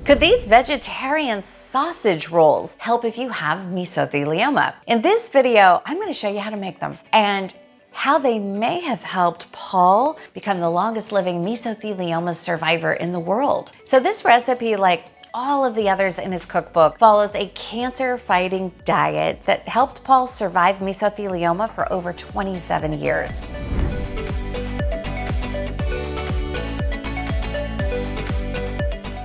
Could these vegetarian sausage rolls help if you have mesothelioma? In this video, I'm going to show you how to make them and how they may have helped Paul become the longest living mesothelioma survivor in the world. So this recipe, like all of the others in his cookbook, follows a cancer-fighting diet that helped Paul survive mesothelioma for over 27 years.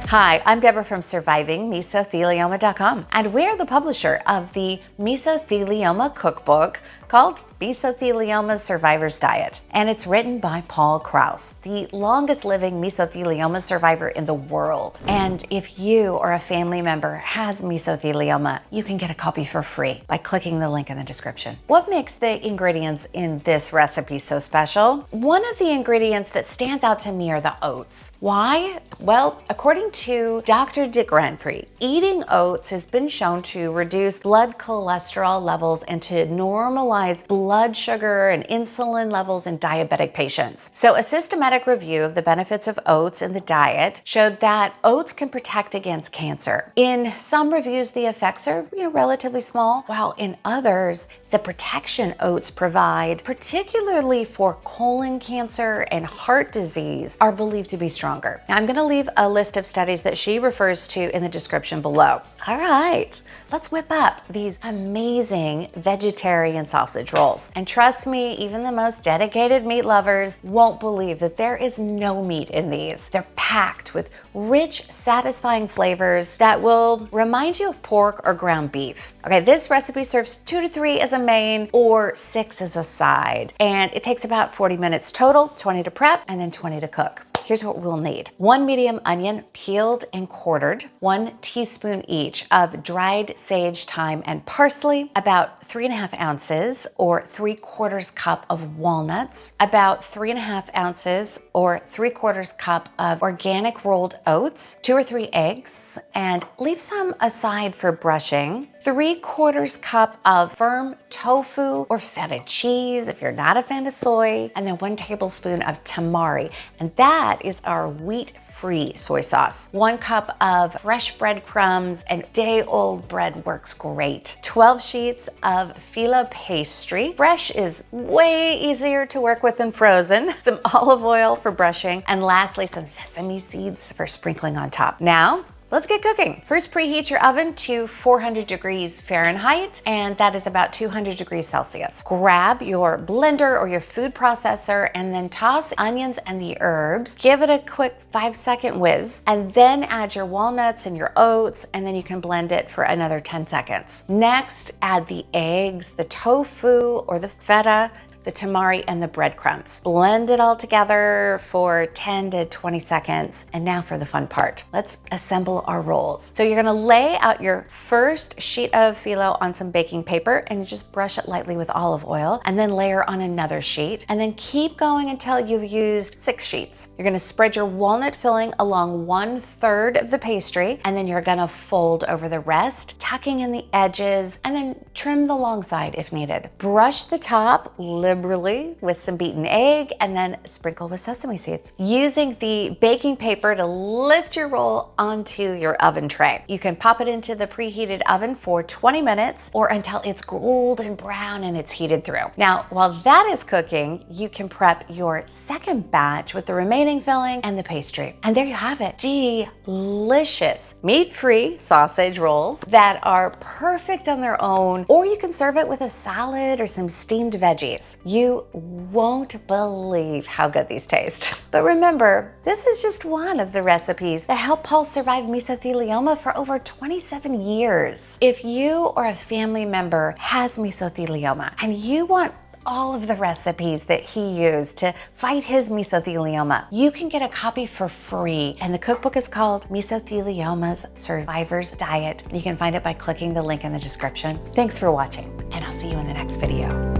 Hi, I'm Deborah from SurvivingMesothelioma.com, and we're the publisher of the Mesothelioma Cookbook called Mesothelioma Survivor's Diet. And it's written by Paul Kraus, the longest living mesothelioma survivor in the world. And if you or a family member has mesothelioma, you can get a copy for free by clicking the link in the description. What makes the ingredients in this recipe so special? One of the ingredients that stands out to me are the oats. Why? Well, according to Dr. Deborah, eating oats has been shown to reduce blood cholesterol levels and to normalize blood sugar and insulin levels in diabetic patients. So a systematic review of the benefits of oats in the diet showed that oats can protect against cancer. In some reviews, the effects are relatively small, while in others, the protection oats provide, particularly for colon cancer and heart disease, are believed to be stronger. Now, I'm going to leave a list of studies that she refers to in the description below. All right, let's whip up these amazing vegetarian sausage rolls. And trust me, even the most dedicated meat lovers won't believe that there is no meat in these. They're packed with rich, satisfying flavors that will remind you of pork or ground beef. Okay, this recipe serves 2 to 3 as a main or 6 as a side. And it takes about 40 minutes total, 20 to prep and then 20 to cook. Here's what we'll need. 1 medium onion, peeled and quartered, 1 teaspoon each of dried sage, thyme, and parsley, about 3.5 ounces or 3/4 cup of walnuts, about 3.5 ounces or 3/4 cup of organic rolled oats, 2 or 3 eggs, and leave some aside for brushing, 3/4 cup of firm tofu or feta cheese if you're not a fan of soy, and then 1 tablespoon of tamari, and that is our wheat-free soy sauce. 1 cup of fresh breadcrumbs, and day-old bread works great. 12 sheets of filo pastry. Fresh is way easier to work with than frozen. Some olive oil for brushing, and lastly, some sesame seeds for sprinkling on top. Now, let's get cooking. First, preheat your oven to 400 degrees Fahrenheit, and that is about 200 degrees Celsius. Grab your blender or your food processor and then toss onions and the herbs. Give it a quick 5-second whiz, and then add your walnuts and your oats, and then you can blend it for another 10 seconds. Next, add the eggs, the tofu or the feta, the tamari, and the breadcrumbs. Blend it all together for 10 to 20 seconds. And now for the fun part. Let's assemble our rolls. So you're gonna lay out your first sheet of phyllo on some baking paper and you just brush it lightly with olive oil, and then layer on another sheet, and then keep going until you've used 6 sheets. You're gonna spread your walnut filling along 1/3 of the pastry, and then you're gonna fold over the rest, tucking in the edges, and then trim the long side if needed. Brush the top liberally with some beaten egg, and then sprinkle with sesame seeds. Using the baking paper to lift your roll onto your oven tray. You can pop it into the preheated oven for 20 minutes or until it's golden brown and it's heated through. Now, while that is cooking, you can prep your second batch with the remaining filling and the pastry. And there you have it. Delicious meat-free sausage rolls that are perfect on their own, or you can serve it with a salad or some steamed veggies. You won't believe how good these taste. But remember, this is just one of the recipes that helped Paul survive mesothelioma for over 27 years. If you or a family member has mesothelioma and you want all of the recipes that he used to fight his mesothelioma, you can get a copy for free. And the cookbook is called Mesothelioma's Survivor's Diet. You can find it by clicking the link in the description. Thanks for watching, and I'll see you in the next video.